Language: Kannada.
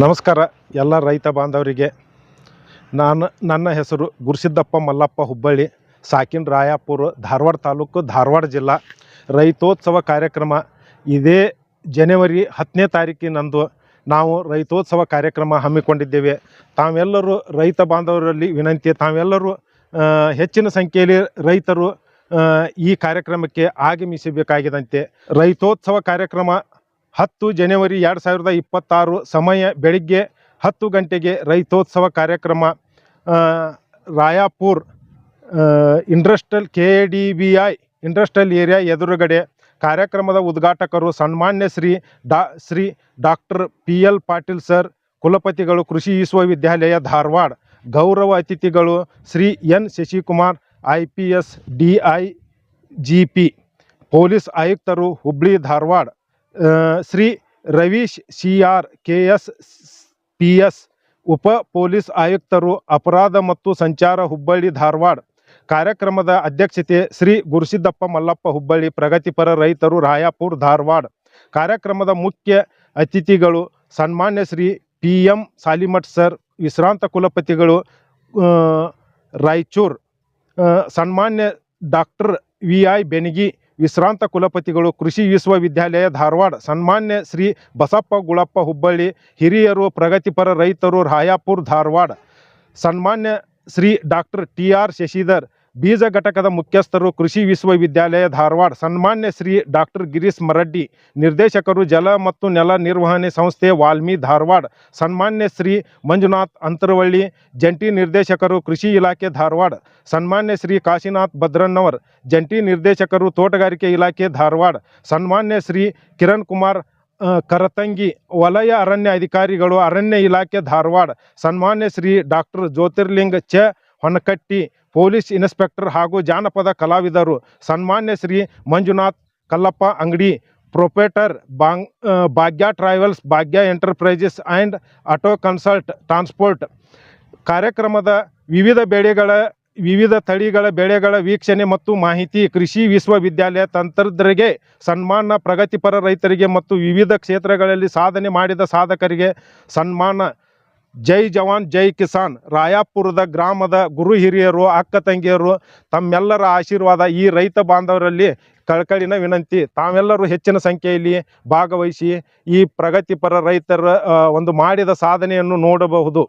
ನಮಸ್ಕಾರ ಎಲ್ಲ ರೈತ ಬಾಂಧವರಿಗೆ. ನನ್ನ ಹೆಸರು ಗುರುಸಿದ್ದಪ್ಪ ಮಲ್ಲಪ್ಪ ಹುಬ್ಬಳ್ಳಿ, ಸಾಕಿನ್ ರಾಯಾಪುರ, ಧಾರವಾಡ ತಾಲೂಕು, ಧಾರವಾಡ ಜಿಲ್ಲಾ. ರೈತೋತ್ಸವ ಕಾರ್ಯಕ್ರಮ ಇದೇ ಜನವರಿ 10ನೇ ತಾರೀಕಿನಂದು ನಾವು ರೈತೋತ್ಸವ ಕಾರ್ಯಕ್ರಮ ಹಮ್ಮಿಕೊಂಡಿದ್ದೇವೆ. ತಾವೆಲ್ಲರೂ ರೈತ ಬಾಂಧವರಲ್ಲಿ ವಿನಂತಿ, ತಾವೆಲ್ಲರೂ ಹೆಚ್ಚಿನ ಸಂಖ್ಯೆಯಲ್ಲಿ ರೈತರು ಈ ಕಾರ್ಯಕ್ರಮಕ್ಕೆ ಆಗಮಿಸಬೇಕಾಗಿದಂತೆ. ರೈತೋತ್ಸವ ಕಾರ್ಯಕ್ರಮ 10 ಜನವರಿ 2026 ಸಮಯ ಬೆಳಿಗ್ಗೆ 10 ಗಂಟೆಗೆ ರೈತೋತ್ಸವ ಕಾರ್ಯಕ್ರಮ Rayapur industrial KADBI industrial area ಎದುರುಗಡೆ. ಕಾರ್ಯಕ್ರಮದ ಉದ್ಘಾಟಕರು ಸನ್ಮಾನ್ಯ Shri doctor PL Patil sir, ಕುಲಪತಿಗಳು, ಕೃಷಿ ವಿಶ್ವವಿದ್ಯಾಲಯ ಧಾರವಾಡ. ಗೌರವ ಅತಿಥಿಗಳು Shri N Shashikumar, IPS DIGP, police ಆಯುಕ್ತರು Hubli Dharwad. Shri Ravish CR KS PS, ಉಪ ಪೊಲೀಸ್ ಆಯುಕ್ತರು ಅಪರಾಧ ಮತ್ತು ಸಂಚಾರ ಹುಬ್ಬಳ್ಳಿ ಧಾರವಾಡ. ಕಾರ್ಯಕ್ರಮದ ಅಧ್ಯಕ್ಷತೆ ಶ್ರೀ ಗುರುಸಿದ್ದಪ್ಪ ಮಲ್ಲಪ್ಪ ಹುಬ್ಬಳ್ಳಿ, ಪ್ರಗತಿಪರ ರೈತರು ರಾಯಾಪುರ ಧಾರವಾಡ. ಕಾರ್ಯಕ್ರಮದ ಮುಖ್ಯ ಅತಿಥಿಗಳು ಸನ್ಮಾನ್ಯ ಶ್ರೀ PM ಸಾಲಿಮಠ್ ಸರ್, ವಿಶ್ರಾಂತ ಕುಲಪತಿಗಳು ರಾಯಚೂರು. ಸನ್ಮಾನ್ಯ ಡಾಕ್ಟರ್ VI ಬೆನಗಿ, ವಿಶ್ರಾಂತ ಕುಲಪತಿಗಳು, ಕೃಷಿ ವಿಶ್ವವಿದ್ಯಾಲಯ ಧಾರವಾಡ. ಸನ್ಮಾನ್ಯ ಶ್ರೀ ಬಸಪ್ಪ ಗುಳಪ್ಪ ಹುಬ್ಬಳ್ಳಿ, ಹಿರಿಯರು, ಪ್ರಗತಿಪರ ರೈತರು ರಾಯಾಪುರ ಧಾರವಾಡ. ಸನ್ಮಾನ್ಯ ಶ್ರೀ ಡಾಕ್ಟರ್ TR ಶಶಿಧರ್, ಬೀಜ ಘಟಕದ ಮುಖ್ಯಸ್ಥರು, ಕೃಷಿ ವಿಶ್ವವಿದ್ಯಾಲಯ ಧಾರವಾಡ. ಸನ್ಮಾನ್ಯ ಶ್ರೀ ಡಾಕ್ಟರ್ ಗಿರೀಶ್ ಮರಡ್ಡಿ, ನಿರ್ದೇಶಕರು, ಜಲ ಮತ್ತು ನೆಲ ನಿರ್ವಹಣೆ ಸಂಸ್ಥೆ ವಾಲ್ಮಿ ಧಾರವಾಡ. ಸನ್ಮಾನ್ಯ ಶ್ರೀ ಮಂಜುನಾಥ್ ಅಂತರವಳ್ಳಿ, ಜಂಟಿ ನಿರ್ದೇಶಕರು, ಕೃಷಿ ಇಲಾಖೆ ಧಾರವಾಡ. ಸನ್ಮಾನ್ಯ ಶ್ರೀ ಕಾಶಿನಾಥ್ ಭದ್ರನ್ನವರ್, ಜಂಟಿ ನಿರ್ದೇಶಕರು, ತೋಟಗಾರಿಕೆ ಇಲಾಖೆ ಧಾರವಾಡ. ಸನ್ಮಾನ್ಯ ಶ್ರೀ ಕಿರಣ್ ಕುಮಾರ್ ಕರತಂಗಿ, ವಲಯ ಅರಣ್ಯ ಅಧಿಕಾರಿಗಳು, ಅರಣ್ಯ ಇಲಾಖೆ ಧಾರವಾಡ. ಸನ್ಮಾನ್ಯ ಶ್ರೀ ಡಾಕ್ಟರ್ ಜ್ಯೋತಿರ್ಲಿಂಗ ಹೊನಕಟ್ಟಿ, ಪೊಲೀಸ್ ಇನ್ಸ್ಪೆಕ್ಟರ್ ಹಾಗೂ ಜಾನಪದ ಕಲಾವಿದರು. ಸನ್ಮಾನ್ಯ ಶ್ರೀ ಮಂಜುನಾಥ್ ಕಲ್ಲಪ್ಪ ಅಂಗಡಿ, ಪ್ರೊಪೇಟರ್, ಭಾಗ್ಯ travels, Bhagya enterprises and auto consult transport. ಕಾರ್ಯಕ್ರಮದ ವಿವಿಧ ತಳಿಗಳ ಬೆಳೆಗಳ ವೀಕ್ಷಣೆ ಮತ್ತು ಮಾಹಿತಿ, ಕೃಷಿ ವಿಶ್ವವಿದ್ಯಾಲಯ ತಂತ್ರಜ್ಞರಿಗೆ ಸನ್ಮಾನ, ಪ್ರಗತಿಪರ ರೈತರಿಗೆ ಮತ್ತು ವಿವಿಧ ಕ್ಷೇತ್ರಗಳಲ್ಲಿ ಸಾಧನೆ ಮಾಡಿದ ಸಾಧಕರಿಗೆ ಸನ್ಮಾನ. ಜೈ ಜವಾನ್ ಜೈ ಕಿಸಾನ್. ರಾಯಾಪುರದ ಗ್ರಾಮದ ಗುರು ಹಿರಿಯರು, ಅಕ್ಕ ತಂಗಿಯರು, ತಮ್ಮೆಲ್ಲರ ಆಶೀರ್ವಾದ ಈ ರೈತ ಬಾಂಧವರಲ್ಲಿ ಕಳಕಳಿನ ವಿನಂತಿ. ತಾವೆಲ್ಲರೂ ಹೆಚ್ಚಿನ ಸಂಖ್ಯೆಯಲ್ಲಿ ಭಾಗವಹಿಸಿ ಈ ಪ್ರಗತಿಪರ ರೈತರ ಒಂದು ಮಾಡಿದ ಸಾಧನೆಯನ್ನು ನೋಡಬಹುದು.